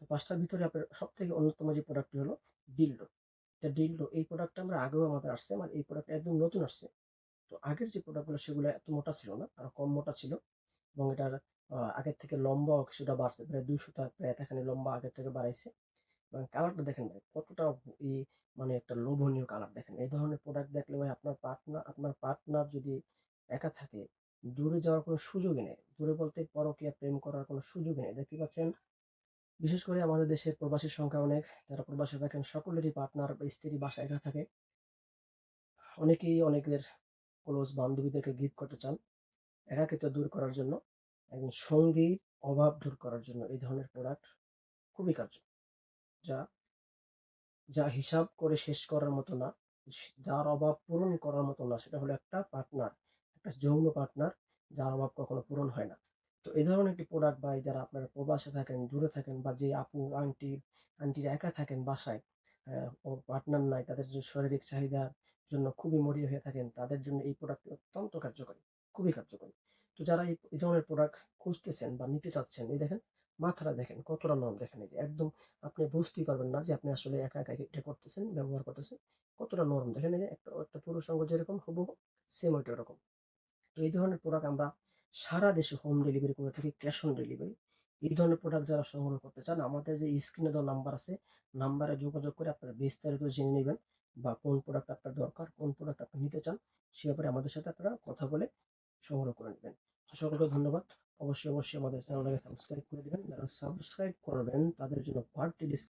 5টার ভিতরে আপনার সবথেকে অন্যতম যে প্রোডাক্টটি হলো ডিলডো। এটা ডিলডো এই প্রোডাক্টটা আমরা আগেও আমাদের আসছে, মানে এই প্রোডাক্টটা একদম নতুন আসছে। তো আগের যে প্রোডাক্টগুলো সেগুলো এত মোটা ছিল না, আরো কম মোটা ছিল এবং এটার আগের থেকে লম্বাও কিছুটা বাড়ছে। প্রায় 200 টা প্রায় এতখানি লম্বা আগের থেকে বাড়াইছে। এবং কালারটা দেখেন ভাই কতটা ই মানে একটা লোভনীয় কালার দেখেন। এই ধরনের প্রোডাক্ট দেখলে ভাই আপনার পার্টনার যদি একা থাকে, দূরে যাওয়ার কোনো সুযোগই নেই। দূরে বলতে পরকীয়া প্রেম করার কোনো সুযোগই নেই। দেখতে পাচ্ছেন বিশেষ করে আমাদের দেশের প্রবাসীর সংখ্যা অনেক। যারা প্রবাসে থাকেন সকলেরই পার্টনার বা স্ত্রী বাসায় একা থাকে। অনেকেই অনেকের ক্লোজ বান্ধবীদেরকে গিফট করতে চান একাকিত্ব দূর করার জন্য, একজন সঙ্গীর অভাব দূর করার জন্য এই ধরনের প্রোডাক্ট খুবই কার্যকর। যা যা হিসাব করে শেষ করার মতো না, যার অভাব পূরণ করার মতো না, সেটা হলো একটা পার্টনার, একটা যৌন পার্টনার যার অভাব কখনো পূরণ হয় না। তো এই ধরনের একটি প্রোডাক্ট ভাই যারা আপনারা প্রবাসে থাকেন, দূরে থাকেন বা যে আপু আন্টিরা একা থাকেন বাসায়, ও পার্টনার নাই, তাদের যে শারীরিক চাহিদার জন্য খুবই মরিয়া হয়ে থাকেন, তাদের জন্য এই প্রোডাক্টটি অত্যন্ত কার্যকরী, খুবই কার্যকরী। তো যারা এই ধরনের প্রোডাক্ট খুঁজতেছেন বা নিতে চাচ্ছেন, এই দেখেন মাথাটা দেখেন কতটা নরম, দেখেন এই যে একদম আপনি বুঝতেই পারবেন না যে আপনি আসলে একা একা এটা করতেছেন, ব্যবহার করতেছেন। কতটা নরম দেখেন, এই যে একটা পুরুষ অঙ্গ যেরকম হুবহু সেম ওইটা ওরকম। তো এই ধরনের প্রোডাক্ট আমরা সারা দেশে হোম ডেলিভারি করে থাকি, ক্যাশ অন ডেলিভারি। এই ধরনের প্রোডাক্ট যারা সংগ্রহ করতে চান, আমাদের যে স্ক্রিনে দেওয়া নাম্বার আছে, নাম্বারে যোগাযোগ করে আপনারা বিস্তারিত জেনে নেবেন বা কোন প্রোডাক্ট আপনার দরকার, কোন প্রোডাক্ট আপনি নিতে চান, সে ব্যাপারে আমাদের সাথে আপনারা কথা বলে সংগ্রহ করে নেবেন। তো সকলকে ধন্যবাদ। অবশ্যই আমাদের চ্যানেলটাকে সাবস্ক্রাইব করে দিবেন। যারা সাবস্ক্রাইব করবেন তাদের জন্য বাড়তি